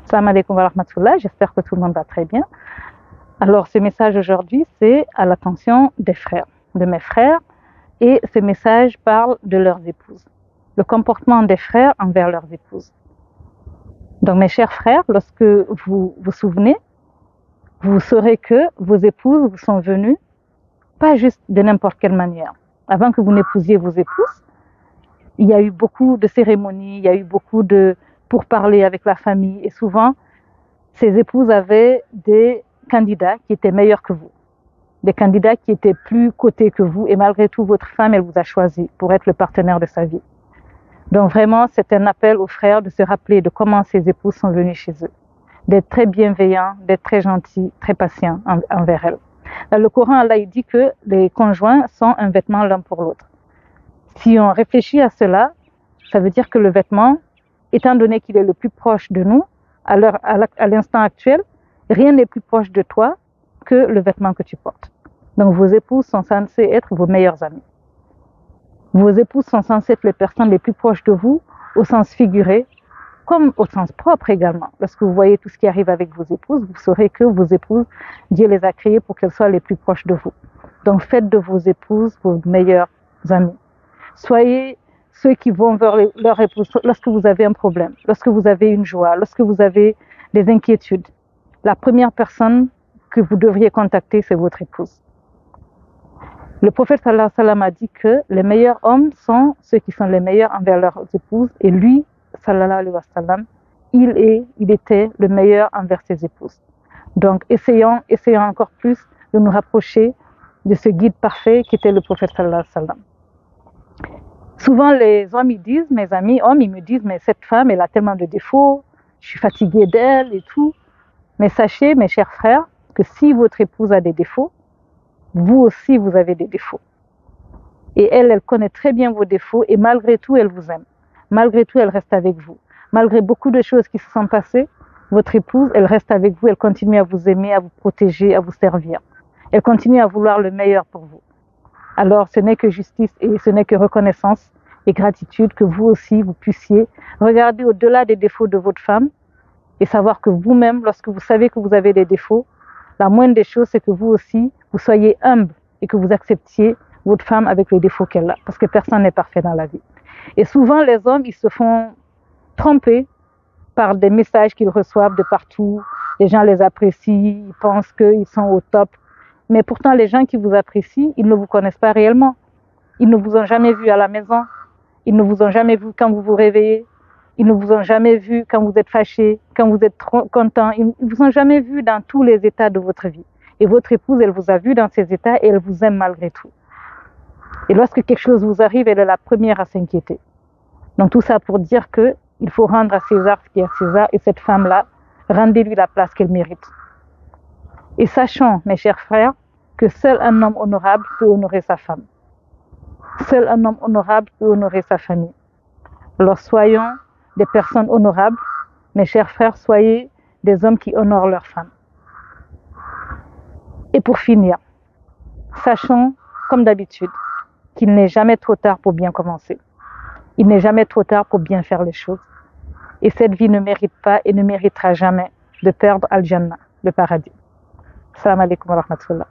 Salam alaikum wa rahmatullah, j'espère que tout le monde va très bien. Alors ce message aujourd'hui, c'est à l'attention des frères, de mes frères, et ce message parle de leurs épouses. Le comportement des frères envers leurs épouses. Donc mes chers frères, lorsque vous vous souvenez, vous saurez que vos épouses vous sont venues, pas juste de n'importe quelle manière. Avant que vous n'épousiez vos épouses, il y a eu beaucoup de cérémonies, il y a eu beaucoup de pourparlers avec la famille, et souvent, ces épouses avaient des candidats qui étaient meilleurs que vous, des candidats qui étaient plus cotés que vous, et malgré tout, votre femme, elle vous a choisi pour être le partenaire de sa vie. Donc vraiment, c'est un appel aux frères de se rappeler de comment ces épouses sont venues chez eux, d'être très bienveillants, d'être très gentils, très patients envers elles. Dans le Coran, Allah il dit que les conjoints sont un vêtement l'un pour l'autre. Si on réfléchit à cela, ça veut dire que le vêtement, étant donné qu'il est le plus proche de nous, à l'instant actuel, rien n'est plus proche de toi que le vêtement que tu portes. Donc vos épouses sont censées être vos meilleures amies. Vos épouses sont censées être les personnes les plus proches de vous, au sens figuré, comme au sens propre également. Lorsque vous voyez tout ce qui arrive avec vos épouses, vous saurez que vos épouses, Dieu les a créées pour qu'elles soient les plus proches de vous. Donc faites de vos épouses vos meilleures amies. Soyez ceux qui vont vers leur épouse lorsque vous avez un problème, lorsque vous avez une joie, lorsque vous avez des inquiétudes. La première personne que vous devriez contacter, c'est votre épouse. Le prophète sallallahu alayhi wa sallam a dit que les meilleurs hommes sont ceux qui sont les meilleurs envers leurs épouses, et lui, sallallahu alayhi wa sallam, il était le meilleur envers ses épouses. Donc essayons encore plus de nous rapprocher de ce guide parfait qui était le prophète sallallahu alayhi wa sallam. Souvent, les hommes, ils disent, mes amis hommes, ils me disent, mais cette femme, elle a tellement de défauts, je suis fatiguée d'elle et tout. Mais sachez, mes chers frères, que si votre épouse a des défauts, vous aussi, vous avez des défauts. Et elle connaît très bien vos défauts, et malgré tout, elle vous aime. Malgré tout, elle reste avec vous. Malgré beaucoup de choses qui se sont passées, votre épouse, elle reste avec vous, elle continue à vous aimer, à vous protéger, à vous servir. Elle continue à vouloir le meilleur pour vous. Alors ce n'est que justice et ce n'est que reconnaissance et gratitude que vous aussi, vous puissiez regarder au-delà des défauts de votre femme et savoir que vous-même, lorsque vous savez que vous avez des défauts, la moindre des choses, c'est que vous aussi, vous soyez humble et que vous acceptiez votre femme avec les défauts qu'elle a, parce que personne n'est parfait dans la vie. Et souvent, les hommes, ils se font tromper par des messages qu'ils reçoivent de partout. Les gens les apprécient, ils pensent qu'ils sont au top. Mais pourtant, les gens qui vous apprécient, ils ne vous connaissent pas réellement. Ils ne vous ont jamais vu à la maison. Ils ne vous ont jamais vu quand vous vous réveillez. Ils ne vous ont jamais vu quand vous êtes fâché, quand vous êtes trop content. Ils ne vous ont jamais vu dans tous les états de votre vie. Et votre épouse, elle vous a vu dans ces états et elle vous aime malgré tout. Et lorsque quelque chose vous arrive, elle est la première à s'inquiéter. Donc tout ça pour dire qu'il faut rendre à César ce qui est à César, et cette femme-là, rendez-lui la place qu'elle mérite. Et sachons, mes chers frères, que seul un homme honorable peut honorer sa femme. Seul un homme honorable peut honorer sa famille. Alors soyons des personnes honorables. Mes chers frères, soyez des hommes qui honorent leur femme. Et pour finir, sachons, comme d'habitude, qu'il n'est jamais trop tard pour bien commencer. Il n'est jamais trop tard pour bien faire les choses. Et cette vie ne mérite pas et ne méritera jamais de perdre Al-Jannah, le paradis. Salam alaikum wa rahmatullah.